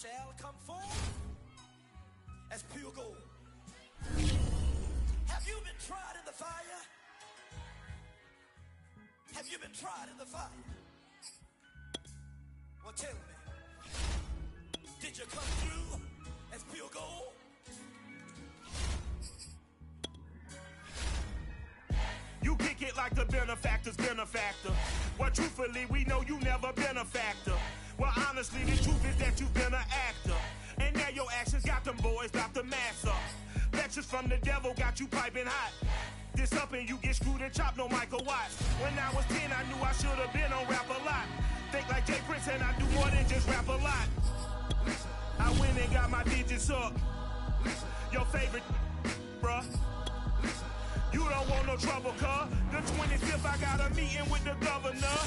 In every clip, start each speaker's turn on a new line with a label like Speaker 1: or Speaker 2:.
Speaker 1: shall come forth as pure gold. Have you been tried in the fire? Have you been tried in the fire? Well, tell me, did you come through as pure gold?
Speaker 2: You kick it like the benefactor's benefactor. Well, truthfully, we know you never been a factor. Well, honestly, the truth is that you've been an actor. And now your actions got them boys about to mass up. Lectures from the devil got you piping hot. This up and you get screwed and chopped, no Michael Watts. When I was 10, I knew I should have been on rap a lot. Think like Jay Prince and I do more than just rap a lot. I went and got my digits up. Your favorite, bruh. You don't want no trouble, cuz. The 25th, I got a meeting with the governor.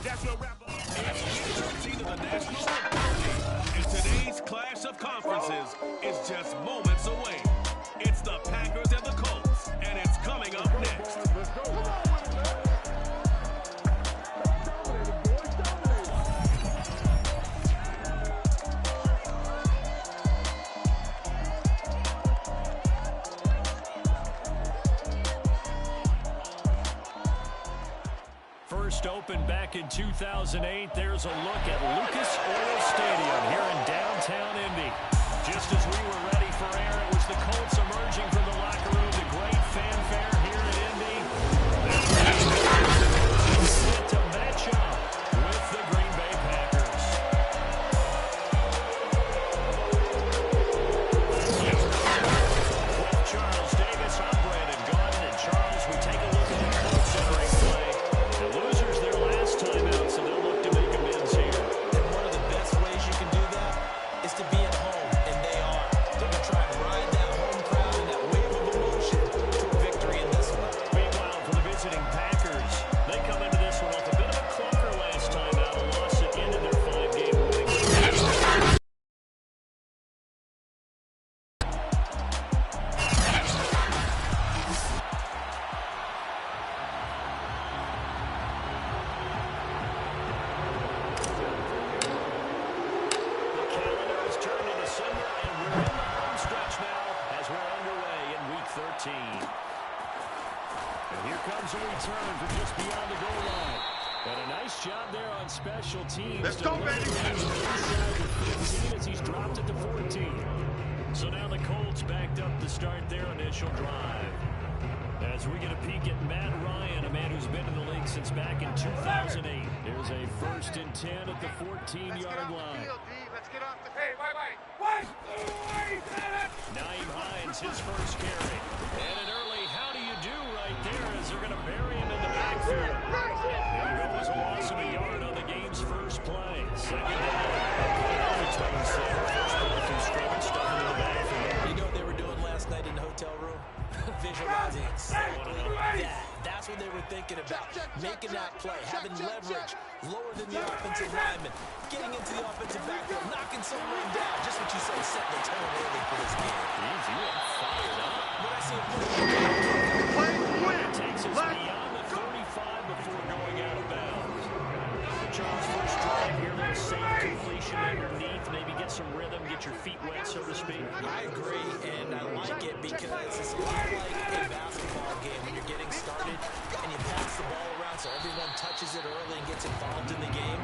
Speaker 2: That's your rapper.
Speaker 3: It's the National Football League, and today's clash of conferences is just moments away. It's the Packers and the Colts, and it's coming up next.
Speaker 4: First opened back in 2008. There's a look at Lucas Oil Stadium here in downtown Indy. Just as we were ready for air, it was the Colts emerging from the locker room. The great fanfare here at Indy. Set to match up with the Green Bay Packers. With Charles Davis, I'm Brandon Gaudin, and Charles, we take a look at the Colts entering play. The losers their last time out, so they'll look to make amends here.
Speaker 5: And one of the best ways you can do that is to be at home, and they are. They're going to try and ride that home crowd and that wave of emotion to a victory in this one.
Speaker 4: Meanwhile, for the visiting Packers, they come into this one off a bit of a clunker last time out, a loss that ended their 5-game winning streak. And here comes a return from just beyond the goal line. And a nice job there on special teams.
Speaker 2: Let's go, baby!
Speaker 4: As he's dropped it to 14. So now the Colts backed up to start their initial drive. As we get a peek at Matt Ryan, a man who's been in the league since back in 2008. Here's a 1st and 10 at the 14-yard line.
Speaker 6: Let's get off the field. Wait.
Speaker 4: Naeem Hines, his first carry. And an early how do you do right there as they're going to bury him in the backfield. There goes a loss of a yard on the game's first play. Second down. Between first play through scrimmage, stuffing in the backfield.
Speaker 5: You know what they were doing last night in the hotel room? Visualizing exactly that. That's what they were thinking about. Making that play, having leverage, lower than the offensive lineman, getting into the offensive backfield, knocking someone down. Just what you said, setting the tone early for this game.
Speaker 4: Easy, fired up.
Speaker 5: When I see a
Speaker 4: play, takes us beyond the 35 before going out of bounds. Charles, first drive here, little safe completion underneath, maybe get some rhythm, get your feet wet, so to speak.
Speaker 5: I agree, and I like it because it's a lot like a basketball game when you're getting started and you pass the ball around so everyone touches it early and gets involved in the game.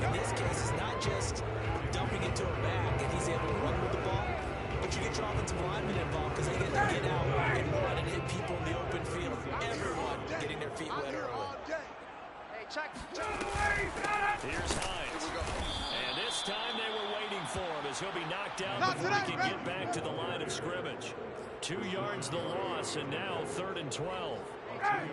Speaker 5: In this case, it's not just dumping it to a back and he's able to run with the ball, but you get your offensive linemen involved because they get to get out and run and hit people in the open field. Everyone getting their feet wet early.
Speaker 4: Here's Hines. And this time they were waiting for him as he'll be knocked down before he can get back to the line of scrimmage. 2 yards the loss, and now 3rd and 12. Here's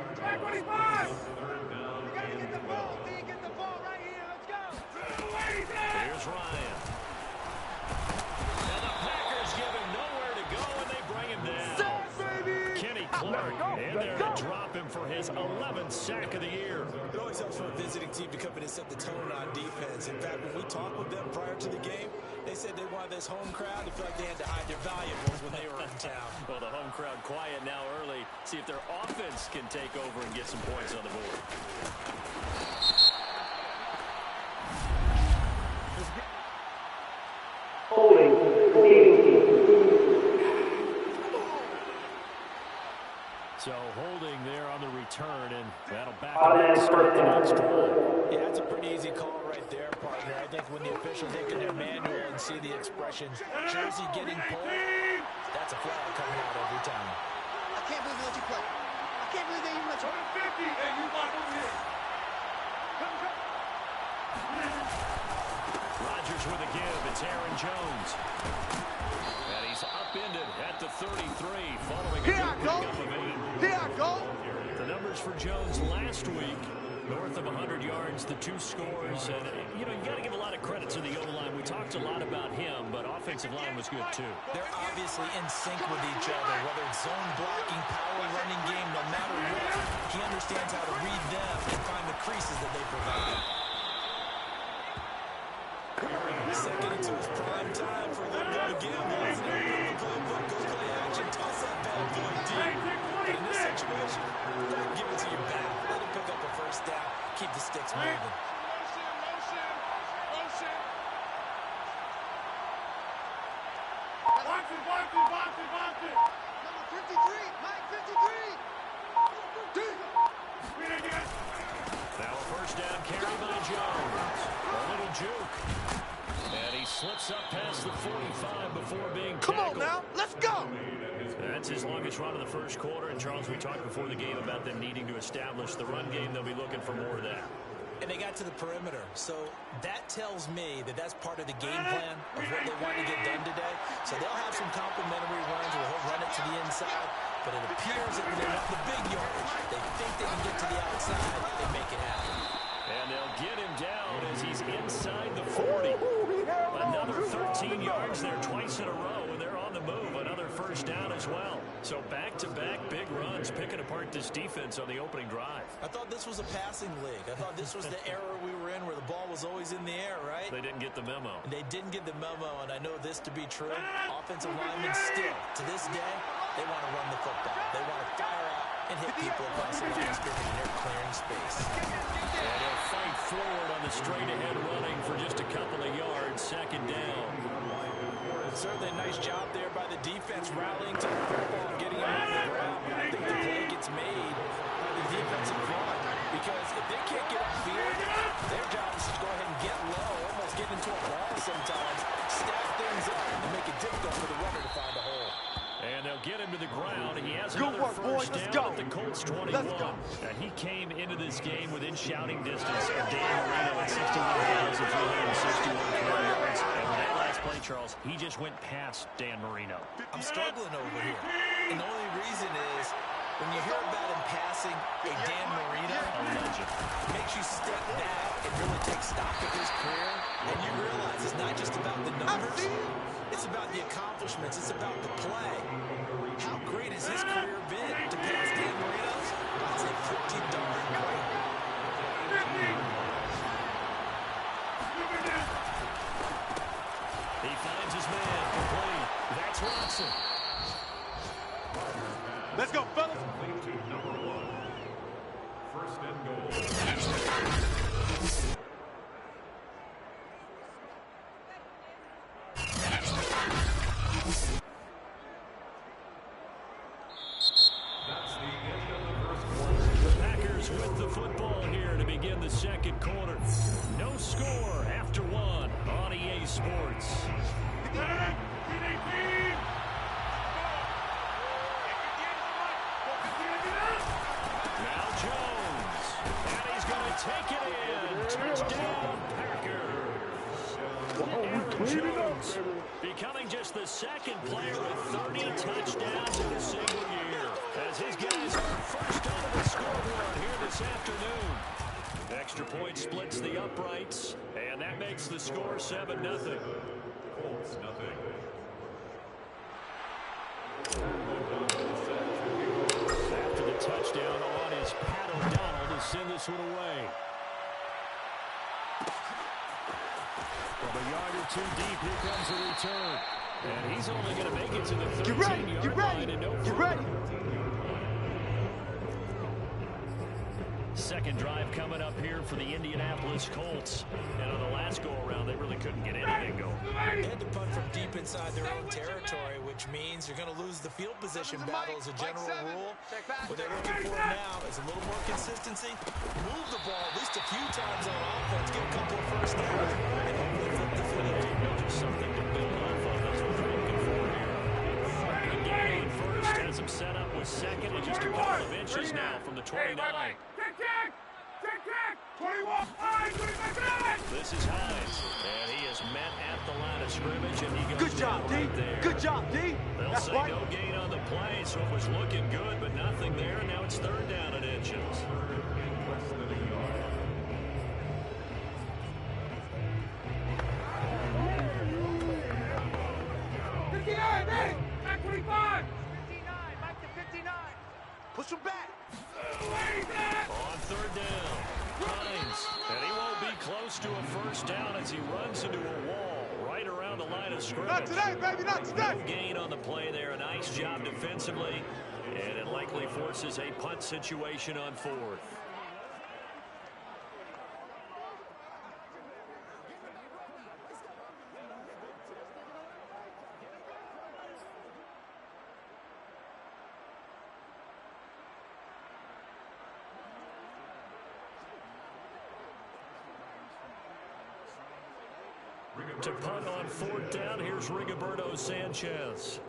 Speaker 4: Ryan. And the Packers give him nowhere to go, and they bring him down. Kenny Clark in there to drop him for his 11th sack of the year.
Speaker 5: It always helps for a visiting team to come in and set the tone on defense. In fact, when we talked with them prior to the game, they said they wanted this home crowd to feel like they had to hide their valuables when they were in town.
Speaker 4: Well, the home crowd quiet now early. See if their offense can take over and get some points on the board. So holding there on the return, and that'll back up to start the next drive.
Speaker 5: Yeah, that's a pretty easy call right there, partner. I think when the officials look in their manual and see the expressions, jersey getting pulled, that's a flag coming out every time.
Speaker 6: I can't believe they let you play. I can't believe they even let you play. 50. Hey, you want over here.
Speaker 4: Rodgers with a give. It's Aaron Jones. And he's upended at the 33 following a
Speaker 6: Here I go. Here I go.
Speaker 4: The numbers for Jones last week, north of 100 yards, the 2 scores. And, you know, you got to give a lot of credit to the O-line. We talked a lot about him, but offensive line was good, too.
Speaker 5: They're obviously in sync with each other, whether it's zone blocking, power running game, no matter what. He understands how to read them and find the creases that they provide. Second into his prime time for a little bit of gamble. Isn't it? The playbook, go play action, toss that bad boy deep. But in this situation, don't give it to your back. Let him pick up a first down. Keep the sticks moving.
Speaker 6: Watch it. Number 53, Mike 53.
Speaker 4: Now a first down carry by Jones. A little juke. And he slips up past the 45 before being tackled.
Speaker 6: Come on now, let's go.
Speaker 4: That's his longest run of the first quarter. And, Charles, we talked before the game about them needing to establish the run game. They'll be looking for more of that.
Speaker 5: And they got to the perimeter. So that tells me that that's part of the game plan of what they want to get done today. So they'll have some complimentary runs where he'll run it to the inside. But it appears that when they want the big yardage, they think they can get to the outside, they make it happen.
Speaker 4: And they'll get him down as he's inside the 40. Another 13 yards there twice in a row, and they're on the move. Another first down as well. So back-to-back big runs, picking apart this defense on the opening drive.
Speaker 5: I thought this was a passing league. I thought this was the era we were in where the ball was always in the air, right?
Speaker 4: They didn't get the memo.
Speaker 5: They didn't get the memo, and I know this to be true. Offensive linemen still, to this day, they want to run the football. They want to fire out and hit people across the line of scrimmage, and they're clearing space.
Speaker 4: And they'll fight forward on the straight-ahead running for just a couple of yards. Second down.
Speaker 5: Certainly a nice job there by the defense rallying to the football, getting him on the ground. I think the play gets made by the defensive front because if they can't get upfield, their job is to go ahead and get low, almost get into a ball sometimes, stack things up, and make it difficult for the runner to find a hole.
Speaker 4: And they'll get him to the ground, and he has
Speaker 6: Good
Speaker 4: another
Speaker 6: work,
Speaker 4: first
Speaker 6: boys. Let's
Speaker 4: down
Speaker 6: go.
Speaker 4: at the Colts 21.
Speaker 6: Let's go.
Speaker 4: Now, he came into this game within shouting distance of Dan Marino at 61,361 career yards. And with that last play, Charles, he just went past Dan Marino.
Speaker 5: I'm struggling over here. And the only reason is when you hear about him passing a Dan Marino,
Speaker 4: A legend.
Speaker 5: it makes you step back and really take stock of his career. And you realize it's not just about the numbers. It's about the accomplishments. It's about the play. How great has his career been to pass Dan Marino's? I'd say pretty darn great.
Speaker 4: He finds his man complete. That's Watson.
Speaker 6: Let's go, fellas.
Speaker 3: First and goal.
Speaker 4: The Packers with the football here to begin the second quarter. No score after one on EA Sports. Now Jones. And he's going to take it in. Touchdown, Packers. Aaron Jones becoming just the second player with 30 touchdowns in a single year. As his guys are first over the scoreboard here this afternoon. Extra point splits the uprights, and that makes the score 7-0.
Speaker 3: Colts, nothing.
Speaker 4: After the touchdown on is Pat O'Donnell to send this one away. From a yard or two deep, here comes the return. And he's only going to make it to the 13-yard line and no further. second drive coming up here for the Indianapolis Colts. And on the last go-around, they really couldn't get anything going.
Speaker 5: They had to punt from deep inside their own territory, which means you're going to lose the field position battle as a general rule. What they're looking for now is a little more consistency. Move the ball at least a few times on offense, get a couple of first downs, and hopefully flip the field.
Speaker 4: Just something to build off of. That's what they're looking for here. Again, first has him set up with second and just a couple of inches now from the 29. This is Hines, and he is met at the line of scrimmage, and he goes down right there.
Speaker 6: Good job, D.
Speaker 4: They'll say no gain on the play, so it was looking good, but nothing there. Now it's third down and inches.
Speaker 6: Push him back.
Speaker 4: On third down, Hines, and he won't be close to a first down as he runs into a wall right around the line of scrimmage.
Speaker 6: Not today, baby, not today.
Speaker 4: No gain on the play there. A nice job defensively, and it likely forces a punt situation on fourth. To punt on fourth down, here's Rigoberto Sanchez.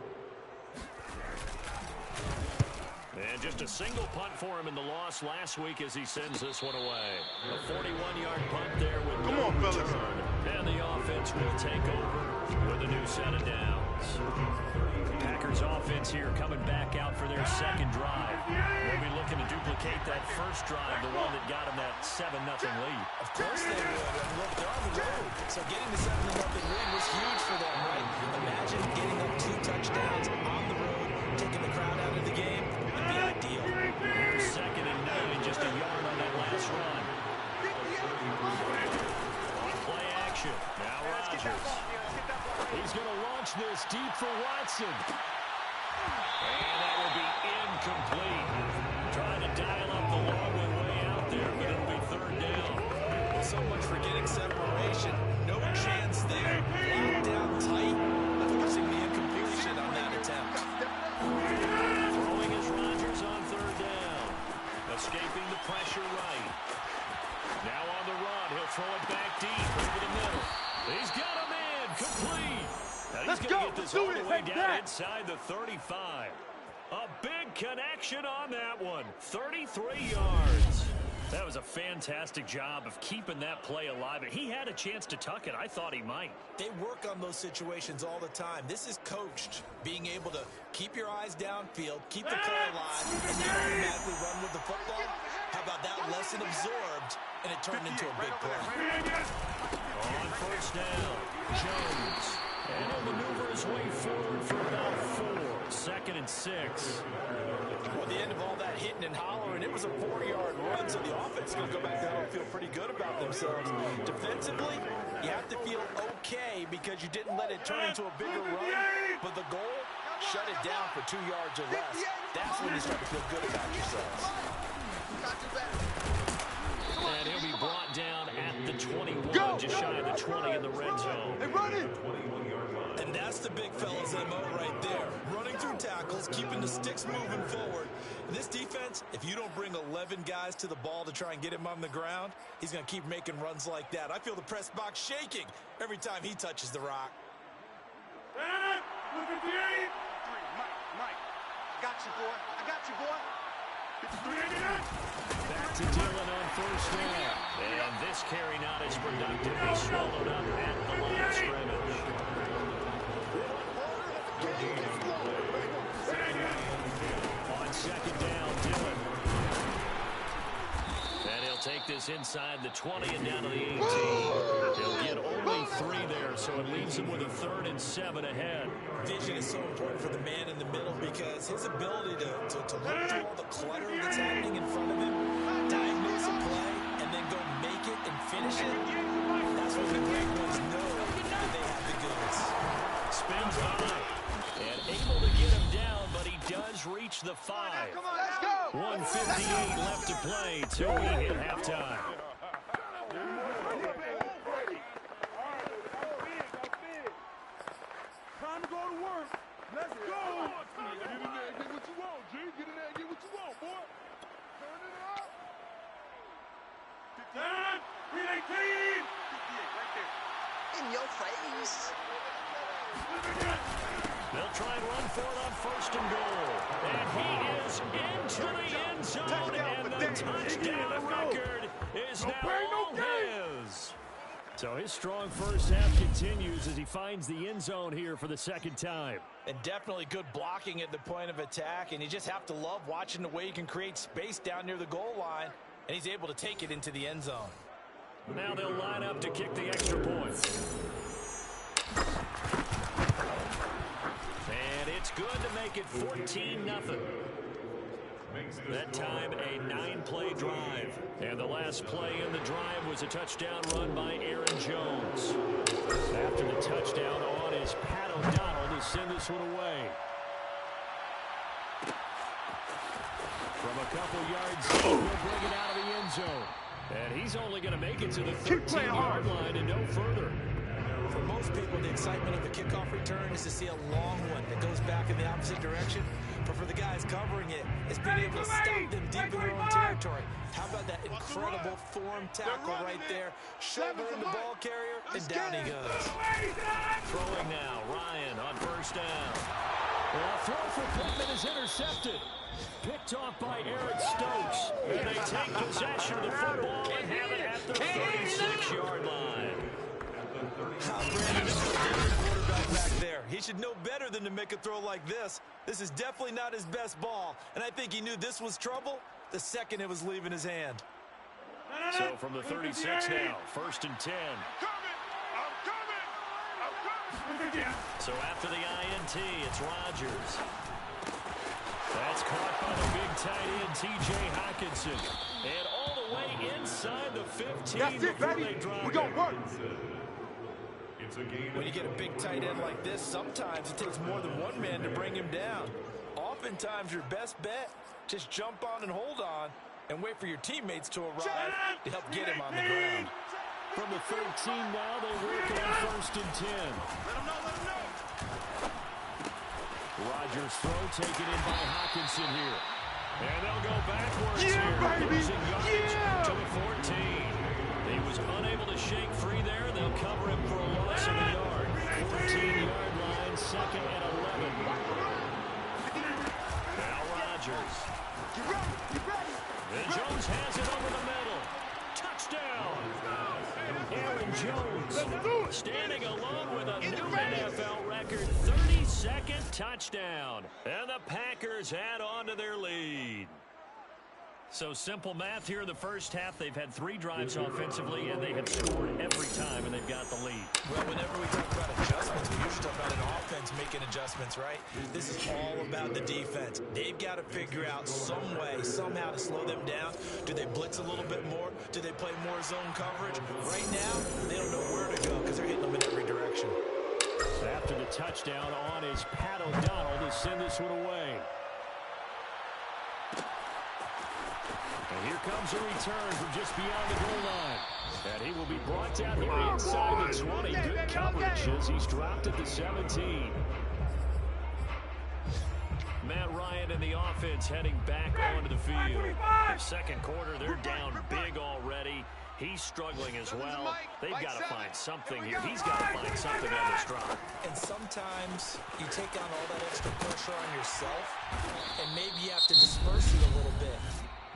Speaker 4: And just a single punt for him in the loss last week as he sends this one away. A 41-yard punt there with no return. And the offense will take over with a new set of downs. The Packers offense here coming back out for their second drive. They'll be looking to duplicate that first drive, the one that got them that 7-0 lead.
Speaker 5: Of course they would. And look, they're on the road. So getting the 7-0 lead was huge for them, right? Imagine getting up 2 touchdowns on the road, taking the crowd out of the game. It'd be ideal.
Speaker 4: Here's 2nd and 9, just a yard on that last run. On play action. Now Rodgers. He's going to launch this deep for Watson. And that will be incomplete. Trying to dial up the long way out there, but it'll be third down.
Speaker 5: Well, so much for getting separation. No chance there. Locked down tight, forcing the incompletion on that attempt.
Speaker 4: Throwing is Rodgers on third down. Escaping the pressure right. Now on the run. He'll throw it back deep over the middle. He's got him in. Complete. Now he's going to get this all the way down inside the 35. A big connection on that one. 33 yards. That was a fantastic job of keeping that play alive. He had a chance to tuck it. I thought he might.
Speaker 5: They work on those situations all the time. This is coached. Being able to keep your eyes downfield, keep the play alive, and then automatically run with the football. How about that lesson absorbed, and it turned into a big play.
Speaker 4: On first down, Jones. And he'll maneuver his way forward for about 4. 2nd and 6.
Speaker 5: Well, the end of all that hitting and hollering, it was a 4-yard run, so the offense is going to go back down and feel pretty good about themselves. Defensively, you have to feel okay because you didn't let it turn into a bigger run, but the goal, shut it down for 2 yards or less. That's when you start to feel good about yourselves.
Speaker 4: And he'll be brought down at the 21, just shy of the 20 in the red zone.
Speaker 5: And that's the big fella's MO right there. Running through tackles, keeping the sticks moving forward. And this defense, if you don't bring 11 guys to the ball to try and get him on the ground, he's going to keep making runs like that. I feel the press box shaking every time he touches the rock.
Speaker 6: Look at the 8. Mike. Got you, boy. I got you, boy.
Speaker 4: Back to Dillon on first down. And this carry not as productive. He swallowed up at the line of scrimmage. On second down, Dillon. And he'll take this inside the 20 and down to the 18. He'll get only 3 there, so it leaves him with a 3rd and 7 ahead.
Speaker 5: Vision is so important for the man in the middle because his ability to look through all the clutter that's happening in front of him, diagnose a play, and then go make it and finish it. That's when the great ones know that they have the goods.
Speaker 4: Spins high and able to get him down, but he does reach the 5.
Speaker 6: Come on, let's go.
Speaker 4: 1 1:58 left to play till we hit halftime.
Speaker 2: Time to go to work. Let's go. Get in there and get what you want, G. Get in there and get what you want, boy. Turn it up. 10, 318. 58 right there.
Speaker 6: In your face.
Speaker 4: They'll try and run for it on 1st and goal. And he is into the end zone. And the touchdown record is now all his. So his strong first half continues as he finds the end zone here for the second time.
Speaker 5: And definitely good blocking at the point of attack. And you just have to love watching the way he can create space down near the goal line. And he's able to take it into the end zone.
Speaker 4: Now they'll line up to kick the extra point. And it's good to make it 14-0. That time, a 9-play drive. And the last play in the drive was a touchdown run by Aaron Jones. After the touchdown on is Pat O'Donnell to send this one away. From a couple yards, he'll bring it out of the end zone. And he's only going to make it to the 13-yard line and no further.
Speaker 5: For most people, the excitement of the kickoff return is to see a long one that goes back in the opposite direction. But for the guys covering it, it's being able to stop them deep in their own territory. How about that incredible form tackle right there? Shouldering the ball carrier, and down he goes.
Speaker 4: Throwing now, Ryan on 1st down. Well, a throw for Pittman is intercepted. Picked off by Eric Stokes. And they take possession of the football and have it at the 36-yard line.
Speaker 5: Brandon is the quarterback back there. He should know better than to make a throw like this. This is definitely not his best ball. And I think he knew this was trouble the second it was leaving his hand.
Speaker 4: So from the 36 now, 1st and 10. So after the INT, it's Rodgers. That's caught by the big tight end, T.J. Hockenson. And all the way inside the 15.
Speaker 2: That's it, baby. We're going to work.
Speaker 5: When you get a big tight end like this, sometimes it takes more than one man to bring him down. Oftentimes, your best bet, just jump on and hold on and wait for your teammates to arrive to help get him on the ground.
Speaker 4: From the 13 now, they work on 1st and 10.
Speaker 2: Let him know.
Speaker 4: Rodgers' throw taken in by Hockenson here. And they'll go backwards
Speaker 2: Yeah,
Speaker 4: here,
Speaker 2: baby.
Speaker 4: losing yardage
Speaker 2: Yeah.
Speaker 4: to the 14. He was unable to shake free there. They'll cover him for a loss of a yard. 14-yard line, 2nd and 11. Now Rodgers. And Jones has it over the middle. Touchdown. Aaron Jones standing alone with a new NFL record 32nd touchdown. And the Packers add on to their lead. So simple math here in the first half. They've had 3 drives offensively, and they have scored every time, and they've got the lead.
Speaker 5: Well, whenever we talk about adjustments, we usually talk about an offense making adjustments, right? This is all about the defense. They've got to figure out some way, somehow to slow them down. Do they blitz a little bit more? Do they play more zone coverage? Right now, they don't know where to go because they're hitting them in every direction.
Speaker 4: After the touchdown on is Pat O'Donnell to send this one away. And here comes a return from just beyond the goal line. And he will be brought down here inside the 20. Good coverage as he's dropped at the 17. Matt Ryan and the offense heading back onto the field. The second quarter, they're down big already. He's struggling as well. They've got to find something here. He's got to find something on this drive.
Speaker 5: And sometimes you take on all that extra pressure on yourself, and maybe you have to disperse it a little bit.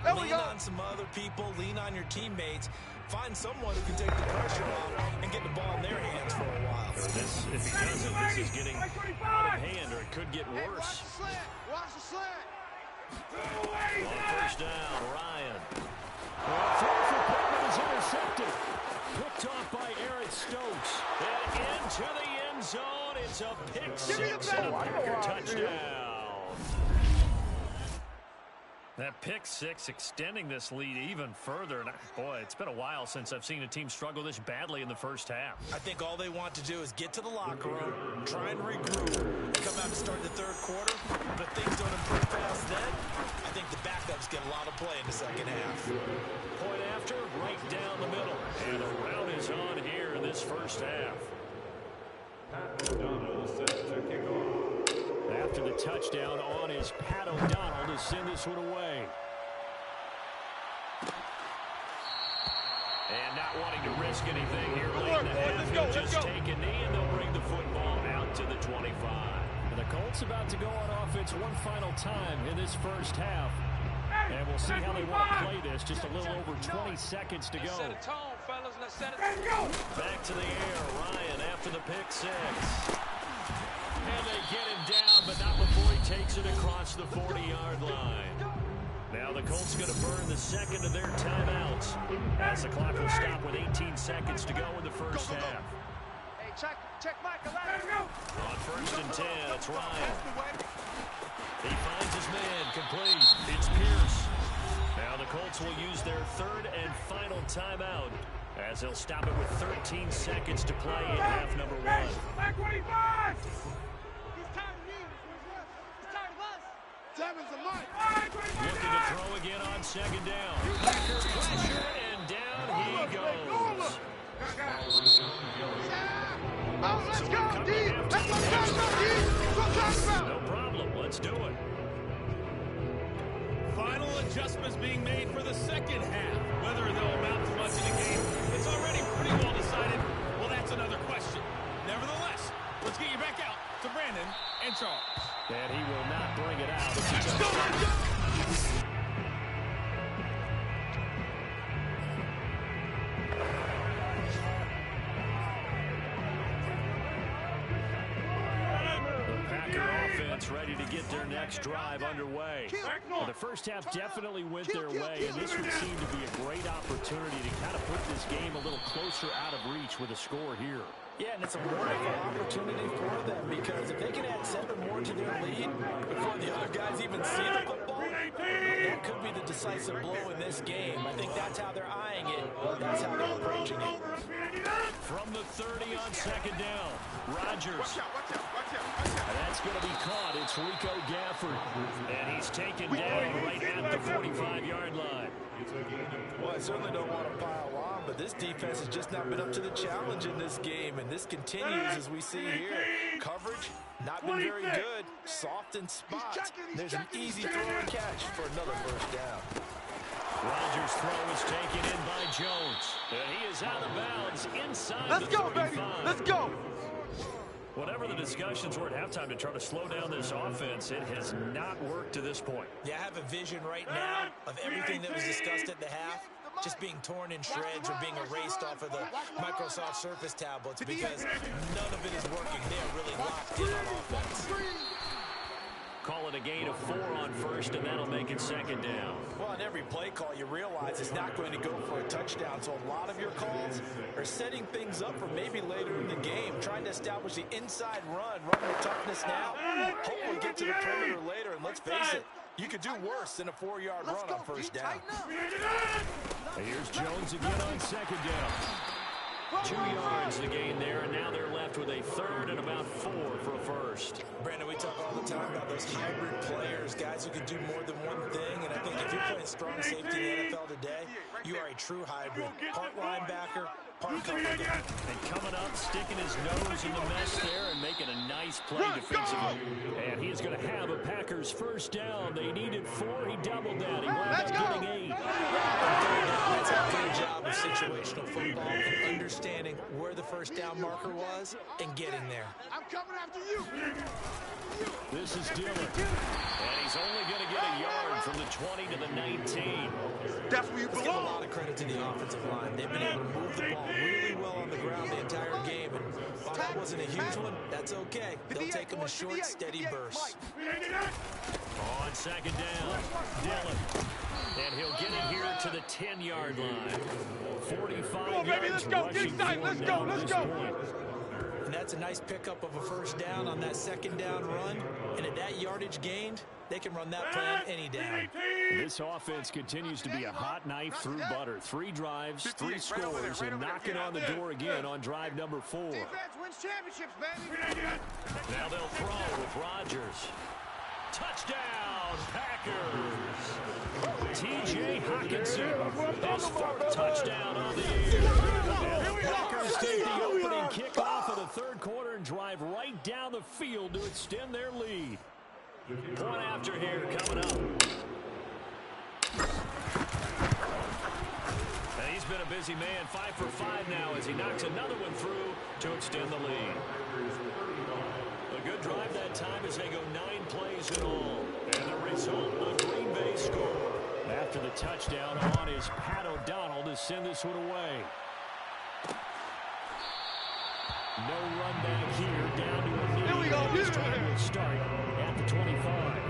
Speaker 5: Lean on some other people, lean on your teammates. Find someone who can take the pressure off and get the ball in their hands for a while.
Speaker 4: This, if he doesn't, this is getting out of hand, or it could get worse.
Speaker 6: Watch the slant.
Speaker 4: On 1st down, Ryan. Throw for Pittman is intercepted. Picked off by Eric Stokes. And into the end zone. It's a pick 6 and a Packer touchdown. That pick 6 extending this lead even further. And boy, it's been a while since I've seen a team struggle this badly in the first half.
Speaker 5: I think all they want to do is get to the locker room, try and regroup, and come out and start the third quarter. But if things don't improve past then, I think the backups get a lot of play in the second half.
Speaker 4: Point after, right down the middle. And the round is on here in this first half. After the touchdown on is Pat O'Donnell to send this one away. And not wanting to risk anything here late in the half, he'll just take a knee and they'll bring the football out to the 25. And the Colts about to go on offense one final time in this first half. And we'll see how they want to play this. Just a little over 20 seconds to go.
Speaker 7: Set a tone, fellas. Let's set it.
Speaker 4: Back to the air. Ryan after the pick six. And they get him down, but not before he takes it across the 40-yard line. Now the Colts going to burn the second of their timeouts as the clock will stop with 18 seconds to go in the first half.
Speaker 6: Hey, check Michael.
Speaker 4: On first and 10, it's Ryan. He finds his man, complete. It's Pierce. Now the Colts will use their third and final timeout as they'll stop it with 13 seconds to play in half number one.
Speaker 6: Back 25! He's tired of you. He's tired of us. Seven's a light.
Speaker 4: Looking to throw again on second down. Pressure, and down he goes.
Speaker 6: Oh, let's go, D! Let's go, D!
Speaker 4: No problem. Let's do it.
Speaker 3: Final adjustments being made for the second half. Whether they'll amount to much in the game, it's already pretty well decided. Well, that's another question. Nevertheless, let's get you back out to Brandon and Charles.
Speaker 4: And he will not bring it out. It's a ready to get their next drive underway. Well, the first half definitely went their way, and this would seem to be a great opportunity to kind of put this game a little closer out of reach with a score here.
Speaker 5: Yeah, and it's a wonderful opportunity for them because if they can add 7 more to their lead before the other guys even see the football, that could be the decisive blow in this game. I think that's how they're eyeing it. That's how they're approaching it.
Speaker 4: From the 30 on second down, Rodgers. That's going to be caught. It's Rico Gafford. And he's taken down right at the 45-yard line.
Speaker 5: Well, I certainly don't want to pile on, but this defense has just not been up to the challenge in this game, and this continues as we see here. Coverage, not been very good. Soft in spots. There's an easy throw and catch for another first down.
Speaker 4: Rodgers' throw is taken in by Jones. And he is out of bounds inside the 35.
Speaker 6: Let's go, baby. Let's go.
Speaker 4: Whatever the discussions were at halftime to try to slow down this offense, it has not worked to this point.
Speaker 5: Yeah, I have a vision right now of everything that was discussed at the half just being torn in shreds or being erased off of the Microsoft Surface tablets because none of it is working. They are really locked in on offense.
Speaker 4: Call it a gain of 4 on first, and that'll make it second down.
Speaker 5: Well, on every play call, you realize it's not going to go for a touchdown, so a lot of your calls are setting things up for maybe later in the game, trying to establish the inside run your toughness now, hopefully get to the perimeter later, and let's face it, you could do worse than a 4-yard run on first down.
Speaker 4: Here's Jones again on second down. 2 yards the gain there, and now they're left with a third and about 4 for a first.
Speaker 5: Brandon, we talk all the time about those hybrid players, guys who can do more than one thing, and I think if you're playing strong safety in the NFL today, you are a true hybrid. Part linebacker, part cover guy.
Speaker 4: And coming up, sticking his nose in the mess there and making a nice play defensively. And he is going to have a Packers first down. They needed 4. He doubled that. He wound up getting 8.
Speaker 5: That's a good job of situational football and understanding where the first down marker was and getting there.
Speaker 6: I'm coming after you.
Speaker 4: This is Dillon. And he's only going to get a yard from the 20 to the 19.
Speaker 6: That's where you
Speaker 5: Let's give a lot of credit to the offensive line. They've been able to move the ball really well on the ground the entire game. And while that wasn't a huge one, that's okay. They'll take them in short, steady bursts.
Speaker 4: On second down, Dillon. And he'll get it here to the 10-yard line. 45 yards rushing for now at this point.
Speaker 5: And that's a nice pickup of a first down on that second down run. And at that yardage gained, they can run that play on any down.
Speaker 4: This offense continues to be a hot knife through butter. 3 drives, 3 scores, and knocking on the door again on drive number 4.
Speaker 6: Defense wins championships, baby.
Speaker 4: Now they'll throw with Rodgers. Touchdown, Packers. T.J. Hawkinson, his fourth touchdown on the year. And the Packers take the opening kickoff of the third quarter and drive right down the field to extend their lead. Point after here coming up. And he's been a busy man, 5 for 5 now as he knocks another one through to extend the lead. A good drive that time as they go 9 plays in all. And the result, the Green Bay score. After the touchdown on is Pat O'Donnell to send this one away. No run back here, down to a knee. Here we go. This time will start at the 25.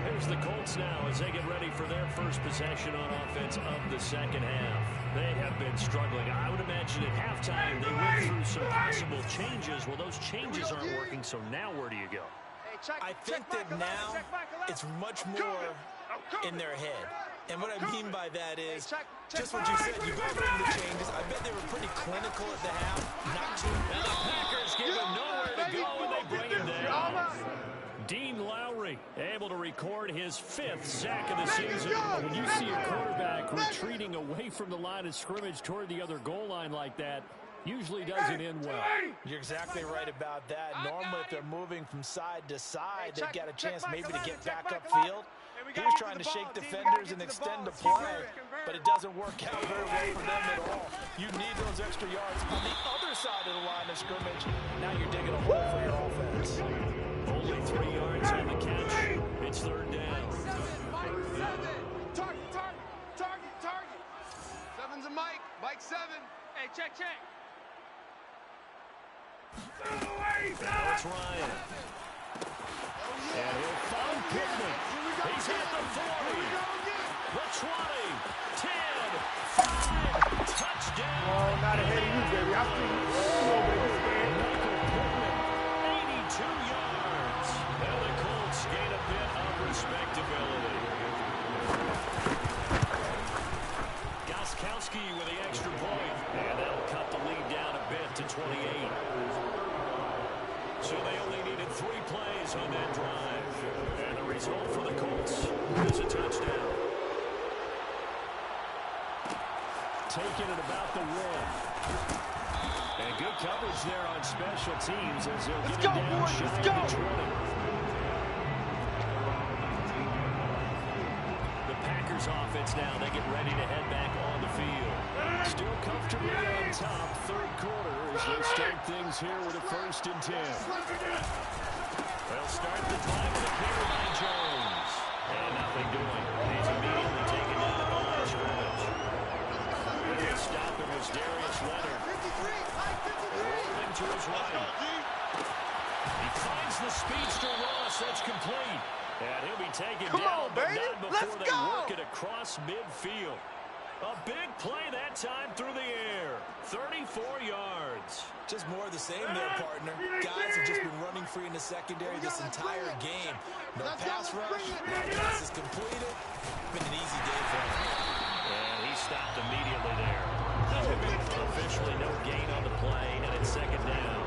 Speaker 4: Here's the Colts now as they get ready for their first possession on offense of the second half. They have been struggling. I would imagine at halftime they went through some possible changes. Well, those changes aren't working, so now where do you go?
Speaker 5: I think that now it's much more in their head. And what I mean by that is just what you said. You go over the changes. I bet they were pretty clinical at the half. Not too.
Speaker 4: And the Packers give him nowhere to go, and they bring him down. Dean Lowry able to record his 5th sack of the season. When you see a quarterback retreating away from the line of scrimmage toward the other goal line like that, usually doesn't end well.
Speaker 5: You're exactly right about that. Normally, if they're moving from side to side, they've got a chance maybe to get back upfield. He was trying to shake defenders and extend the play, but it doesn't work out very well for them at all. You need those extra yards on the other side of the line of scrimmage. Now you're digging a hole for your offense.
Speaker 4: Only 3 yards on the catch. It's third down.
Speaker 6: Target. Seven's a Mike. Mike 7. Hey, check.
Speaker 4: Now it's Ryan. And he'll find Pittman. He's at the 40. The 20. 10. 5. Touchdown.
Speaker 6: Oh, not ahead of you, baby. I see you.
Speaker 4: Michael Pittman, 82 yards. And the Colts gain a bit of respectability. Gostkowski with the extra point. And that'll cut the lead down a bit to 28. So they only needed 3 plays on that drive. And the result for the Colts is a touchdown. Taking it about the 1. And good coverage there on special teams as they'll get it down shy of the 20. The Packers offense now, they get ready to head back on the field. Still comfortably on top, third quarter as they start things here with a 1st and 10. They'll start the drive with a carry by Jones. And nothing doing. He's immediately taken down the line of scrimmage. And he'll stop him as Darius Leonard. Rolling to his right. He finds the speedster Ross. That's complete. And he'll be taken down, but not before they work it across midfield. A big play that time through the air. 34 yards.
Speaker 5: Just more of the same there, partner. Guys have just been running free in the secondary this entire game. No pass rush. No passes completed. Been an easy day for him.
Speaker 4: And he stopped immediately there. Officially no gain on the play, and it's second down.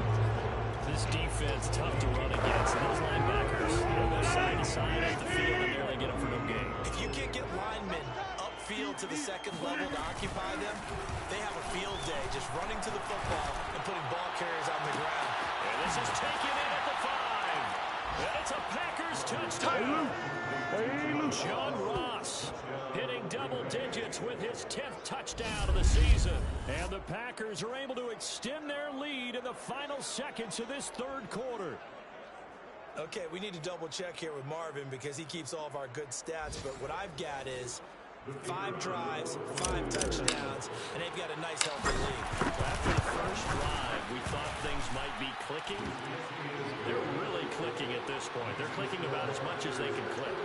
Speaker 4: This defense tough to run against. Those linebackers, they'll go side to side at the field, and there they get them for no gain.
Speaker 5: If you can't get linemen upfield to the second level to occupy them, they have a field day just running to the football and putting ball carriers on the ground.
Speaker 4: And this is taken in at the 5. And it's a Packers touchdown. John Ross hitting double digits with his 10th touchdown of the season. And the Packers are able to extend their lead in the final seconds of this third quarter.
Speaker 5: Okay, we need to double check here with Marvin because he keeps all of our good stats. But what I've got is 5 drives, 5 touchdowns, and they've got a nice healthy lead.
Speaker 4: After the first drive, we thought things might be clicking. They're really clicking at this point. They're clicking about as much as they can click.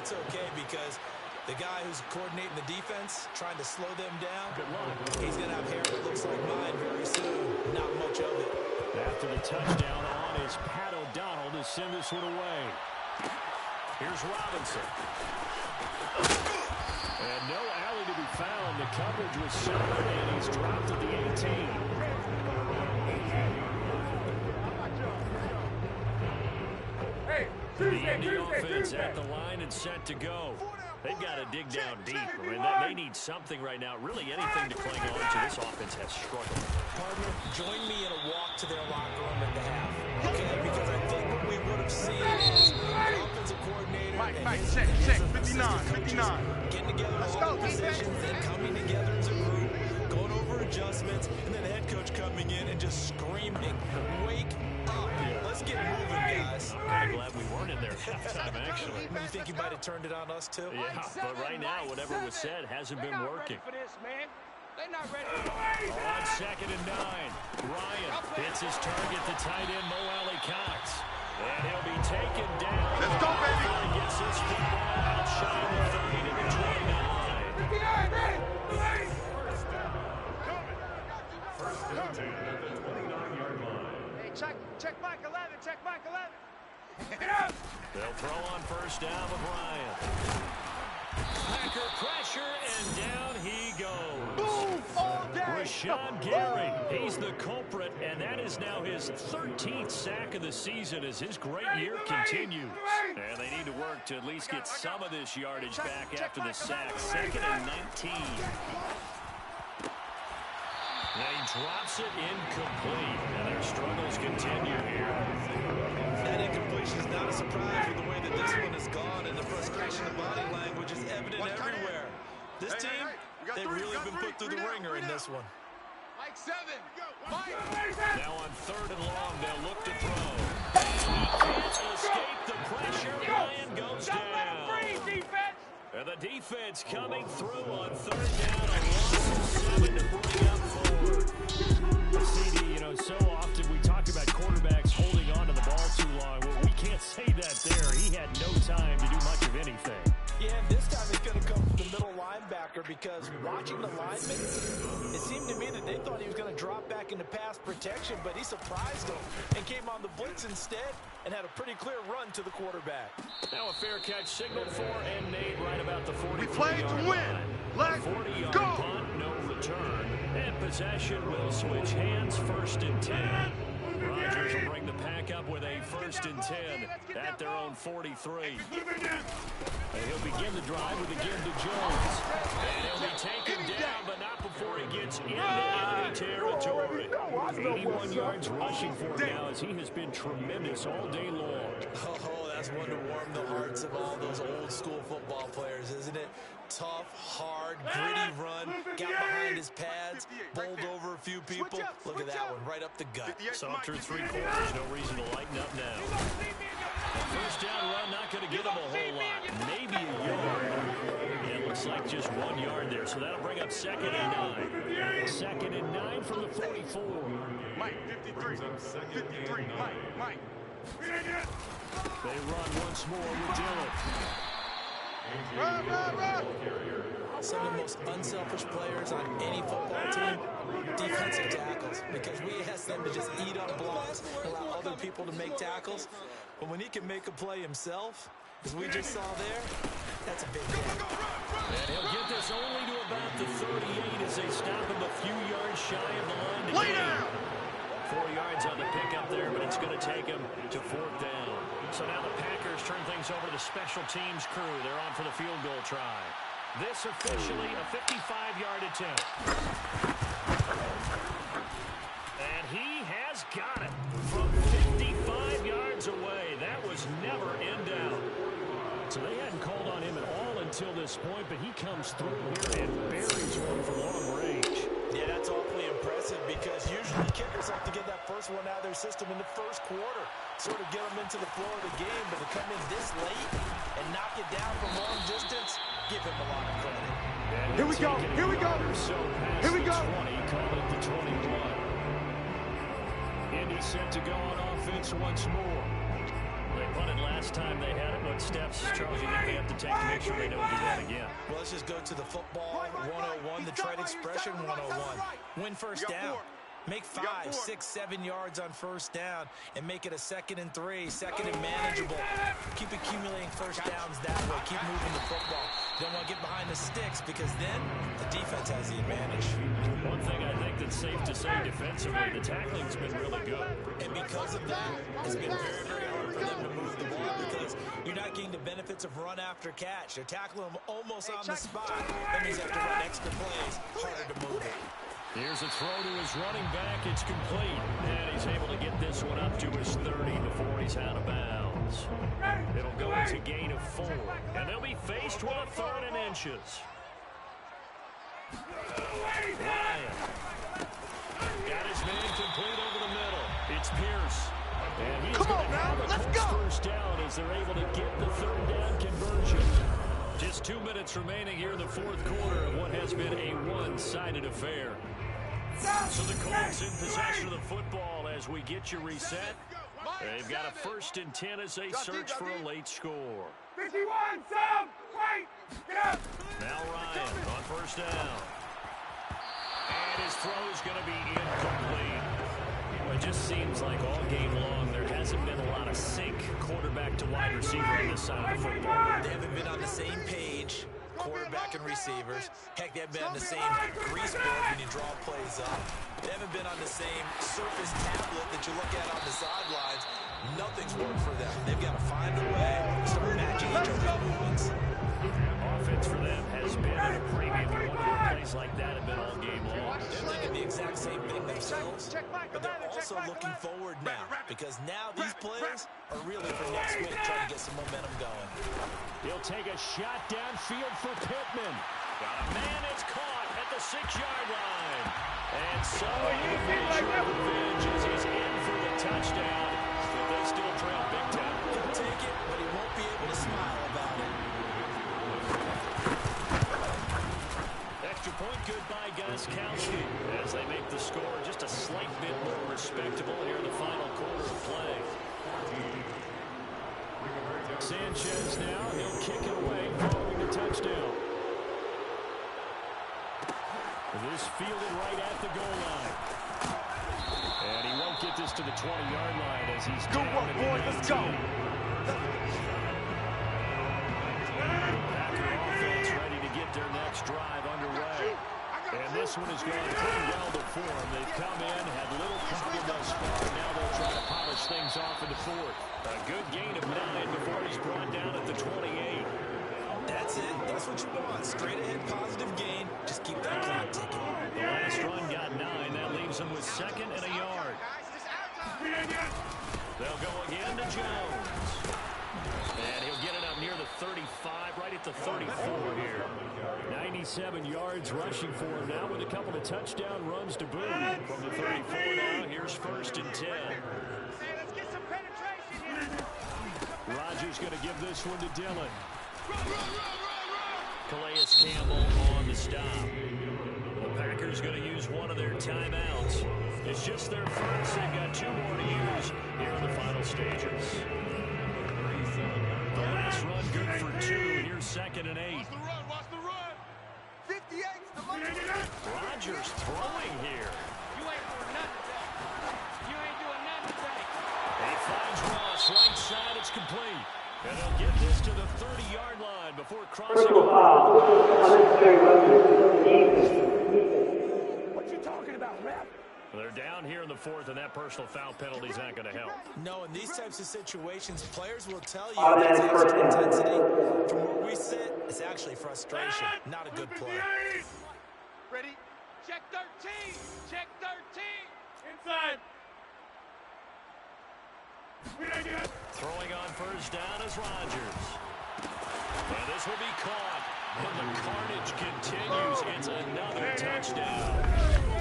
Speaker 5: that's okay because the guy who's coordinating the defense, trying to slow them down, he's going to have hair that looks like mine very soon. Not much of it.
Speaker 4: After the touchdown on is Pat O'Donnell to send this one away. Here's Robinson. And no alley to be found. The coverage was solid, and he's dropped at the 18. The Indy offense at the line and set to go. They've got to dig down deep. I mean, they need something right now. Really anything to cling on to. This offense has struggled.
Speaker 5: Partner, join me in a walk to their locker room at the half. Okay? Because I think what we would have seen is an offensive coordinator and his 59. Getting together in all the positions, then coming together as a group, going over adjustments, and then the head coach coming in and just screaming, wake up. Let's get moving, guys.
Speaker 4: I'm glad we weren't in there halftime, actually.
Speaker 5: You think you might have turned it on us, too?
Speaker 4: Yeah, but right now, whatever was said hasn't been working.
Speaker 7: For this, man. They're not ready.
Speaker 4: On 2nd and 9, Ryan hits his target, the tight end, Mo Alley-Cox. And he'll be taken down.
Speaker 2: Let's go, baby.
Speaker 4: He gets his football outside the 30 to the 29.
Speaker 8: First down, 10 at the 29-yard line.
Speaker 6: Hey, check Mike 11. Check Mike 11.
Speaker 4: They'll throw on first down with Ryan. Packer pressure, and down he goes.
Speaker 6: Boom! All day.
Speaker 4: Rashawn Gary, he's the culprit, and that is now his 13th sack of the season as his great year continues. And they need to work to at least get some of this yardage back after the sack. 2nd and 19. And he drops it incomplete, and their struggles continue here.
Speaker 5: That incompletion is not a surprise with the way that this one has gone, and the frustration of body language is evident everywhere. This team, they've really been put through the ringer in this one.
Speaker 6: Mike 7. Mike.
Speaker 4: Now on 3rd and long, they'll look to throw. He can't escape the pressure. Ryan goes down.
Speaker 6: Don't let him breathe, defense.
Speaker 4: And the defense coming through on 3rd down. A loss of 7 to bring up 4. CD, so often we talk about quarterbacks holding on to the ball too long. Well, we can't say that there. He had no time to do much of anything.
Speaker 5: Yeah, and this time it's going to come from the middle linebacker because watching the linemen, it seemed to me that they thought he was going to drop back into pass protection, but he surprised them and came on the blitz instead and had a pretty clear run to the quarterback.
Speaker 4: Now a fair catch signaled for and made right about the 40.
Speaker 2: We played to win. Let's
Speaker 4: 40-yard
Speaker 2: go.
Speaker 4: punt, no return. And possession will switch hands, 1st and 10. Rodgers will bring the pack up with a 1st and 10 at their own 43. And he'll begin the drive with a give to Jones. And he'll be taken down, but not before he gets into enemy territory. 81 yards rushing for him now as he has been tremendous all day long.
Speaker 5: Oh, that's one to warm the hearts of all those old school football players, isn't it? Tough, hard, gritty run, got behind his pads, bowled over a few people. Look at that one, right up the gut.
Speaker 4: Saw through 3 quarters, no reason to lighten up now. A first down run, not going to give him a whole lot. Maybe a yard. It looks like just 1 yard there, so that'll bring up 2nd and 9. 2nd and 9 from the 44.
Speaker 2: Mike, 53. 53. Mike.
Speaker 4: They run once more with Dillon.
Speaker 2: Run.
Speaker 5: Some of the most unselfish players on any football team, defensive tackles, because we ask them to just eat up blocks, allow other people to make tackles. But when he can make a play himself, as we just saw there, that's a big game.
Speaker 4: And he'll get this only to about the 38 as they stop him a few yards shy of the line to
Speaker 2: Lay
Speaker 4: gain.
Speaker 2: down.
Speaker 4: 4 yards on the pickup there, but it's going to take him to 4th down. So now the Packers turn things over to the special teams crew. They're on for the field goal try. This officially a 55-yard attempt. And he has got it from 55 yards away. That was never in doubt. So they hadn't called on him at all until this point, but he comes through here and buries one from long range.
Speaker 5: Yeah, that's awfully impressive because usually kickers like to get that first one out of their system in the first quarter, sort of get them into the flow of the game, but to come in this late and knock it down from long distance, give him a lot of credit.
Speaker 2: Here we go. Here we go.
Speaker 4: So
Speaker 2: Here we go.
Speaker 4: 20, call it the 21. Indy set to go on offense once more. They punted last time they had it. What steps, Charles, you think they have to take to make sure they don't do that again?
Speaker 5: Well, let's just go to the football 101, the trade expression 101. Win first down. Make 5, 6, 7 yards on first down and make it a 2nd and 3, 2nd and manageable. Keep accumulating first downs that way. Keep moving the football. You don't want to get behind the sticks because then the defense has the advantage.
Speaker 4: One thing I think that's safe to say defensively, the tackling's been really good.
Speaker 5: And because of that, it's been very, very hard for them to move the ball because you're not getting the benefits of run after catch. They're tackling them almost on the spot. That means they have to run extra plays, harder to move it.
Speaker 4: Here's a throw to his running back. It's complete. And he's able to get this one up to his 30 before he's out of bounds. It'll go as a gain of 4. And they'll be faced with a 3rd and inches. Ryan. Got his man complete over the middle. It's Pierce. And he's going to have a first down as they're able to get the 3rd down conversion. Just 2 minutes remaining here in the 4th quarter of what has been a one-sided affair. So the Colts in possession of the football as we get you reset. They've got a 1st and 10 as they search for a late score.
Speaker 6: 51, Sam! Wait! Get up!
Speaker 4: Now Ryan on first down. And his throw is going to be incomplete. Well, it just seems like all game long there hasn't been a lot of sync quarterback to wide receiver on this side of the football.
Speaker 5: They haven't been on the same page, quarterback and receivers. Heck, they haven't been on the same grease board when you draw plays up. They haven't been on the same surface tablet that you look at on the sidelines. Nothing's worked for them. They've got to find a way to start matching each other's movements.
Speaker 4: Offense for them has been at a premium. Plays like that have been all game long.
Speaker 5: They're thinking the exact same thing themselves, but they're also looking forward now because now these plays are really for next week, trying to get some momentum going.
Speaker 4: He'll take a shot downfield for Pittman. Got a man, it's caught at the 6-yard line. And so revenge as he's in for the touchdown. But they still trail big time.
Speaker 5: He'll take it, but he won't be able to smile about it.
Speaker 4: Extra point good by Gostkowski as they make the score just a slight bit more respectable here in the final quarter of play. Sanchez now, he'll kick it away following the touchdown. This fielded right at the goal line. And he won't get this to the 20-yard line as he's down at the 19.
Speaker 6: Let's go.
Speaker 4: Packer offense ready to get their next drive underway. And this one has gone pretty well before them. They've come in, had little problem thus far. Now they'll try to polish things off in the 4th. A good gain of 9 before he's brought down at the 28.
Speaker 5: That's it. That's what you want. Straight ahead, positive gain. Just keep that clock ticking.
Speaker 4: The last run got 9. That leaves them with 2nd and a yard. They'll go again to Jones. And he'll get it up near the 35, right at the 34 here. 97 yards rushing for him now with a couple of touchdown runs to boot. From the 34 now, here's 1st and 10.
Speaker 6: Hey, let's get some penetration here.
Speaker 4: Rodgers going to give this one to Dillon. Calais Campbell on the stop. The Packers going to use one of their timeouts. It's just their first. They've got 2 more to use here in the final stages. The last run good for 2. Here's 2nd and 8.
Speaker 6: Watch the run. 58.
Speaker 4: Rodgers throwing here.
Speaker 7: You ain't doing nothing today. You ain't doing nothing today.
Speaker 4: He finds Ross right side. It's complete. And they'll get this to the 30-yard line before crossing.
Speaker 6: What you talking about, ref?
Speaker 4: They're down here in the 4th, and that personal foul penalty is not going to help.
Speaker 5: No, in these types of situations, players will tell you it's extra intensity. From where we sit, it's actually frustration, not a good play.
Speaker 6: Ready?
Speaker 7: Check 13. Check 13.
Speaker 6: Inside.
Speaker 4: Throwing on first down is Rodgers. And this will be caught. And the carnage continues. It's another touchdown.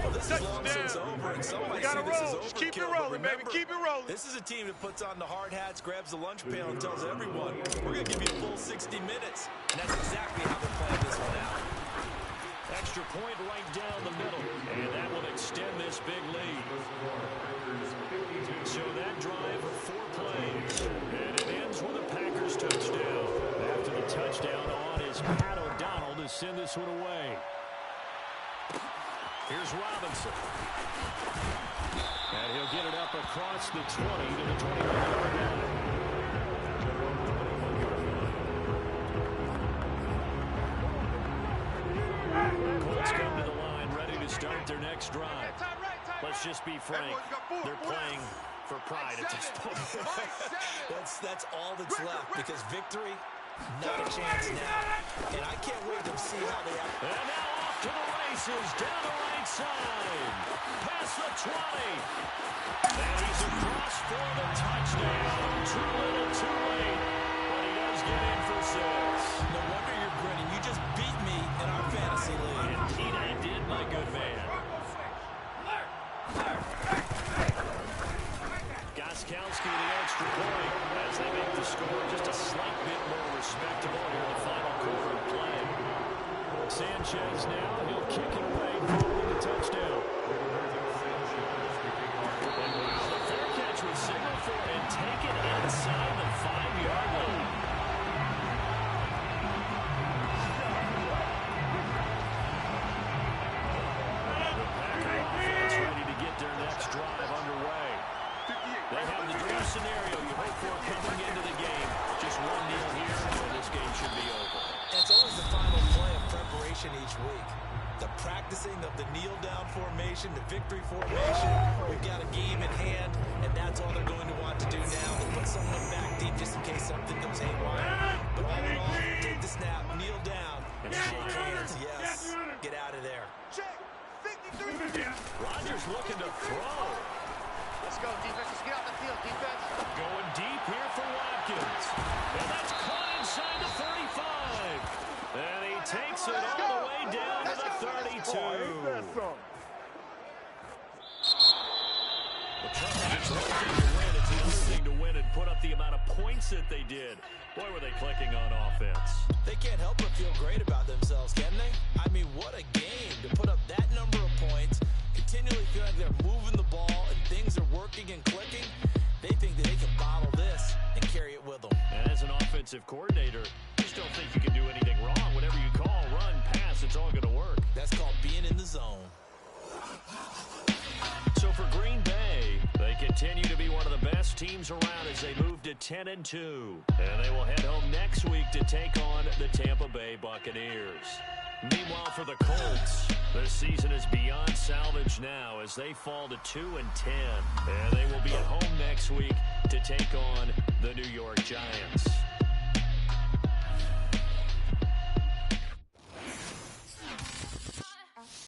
Speaker 5: Well, this is long since over, and some might see this as overkill.
Speaker 6: Keep it rolling, baby. Keep it rolling.
Speaker 5: This is a team that puts on the hard hats, grabs the lunch pail, and tells everyone, we're going to give you a full 60 minutes. And that's exactly how they're playing this one out.
Speaker 4: extra point right down the middle. And that will extend this big lead. So that drive, 4 plays. And it ends with a Packers touchdown. After the touchdown on is Pat O'Donnell to send this one away. Here's Robinson. And he'll get it up across the 20 to the 21-yard line. Colts come to the line, ready to start their next drive. Let's just be frank. They're playing for pride at this point.
Speaker 5: That's all that's left, because victory, not a chance now. And I can't wait to see how they act.
Speaker 4: And now off to the races, down the right side. Past the 20. And he's across for the touchdown. Too little, too late. But he does get in for 6.
Speaker 5: No wonder you're grinning. You just beat me in our fantasy league.
Speaker 4: Indeed I did, my good man. Goskowski the extra point as they make the score just a slight bit more respectable here in the final quarter of play. Sanchez now, he'll kick it away following the touchdown. And wow, the fair catch was signaled for and taken inside the 5-yard line. The Packer offense ready to get their next drive underway. They have the dream scenario you hope for coming into the game. Just one kneel here, and this game should be over.
Speaker 5: And it's always the final play of preparation each week. The practicing of the kneel-down formation, the victory formation. We've got a game in hand, and that's all they're going to want to do now. They put someone back deep just in case something goes haywire. But all in all, take the snap, kneel down, and shake hands. Yes, get out of there.
Speaker 6: Check. 53.
Speaker 4: Rodgers looking to throw.
Speaker 6: Let's go, defense. Let's get out the field, defense.
Speaker 4: Going deep here for Watkins. And that's caught inside the 35. And he takes it all the way down to the 32. The Chargers, one thing to win, it's another thing to win and put up the amount of points that they did. Boy, were they clicking on offense.
Speaker 5: They can't help but feel great about themselves, can they? I mean, what a game to put up that number of points, continually feel like they're moving the ball and things are working and clicking. They think that they can bottle this and carry it with them.
Speaker 4: And as an offensive coordinator, you just don't think you can do anything wrong. Whatever you call, run, pass, it's all going to work.
Speaker 5: That's called being in the zone.
Speaker 4: So for Green Bay, they continue to be one of the best teams around as they move to 10-2. And they will head home next week to take on the Tampa Bay Buccaneers. Meanwhile, for the Colts, the season is beyond salvage now as they fall to 2-10. And they will be at home next week to take on the New York Giants.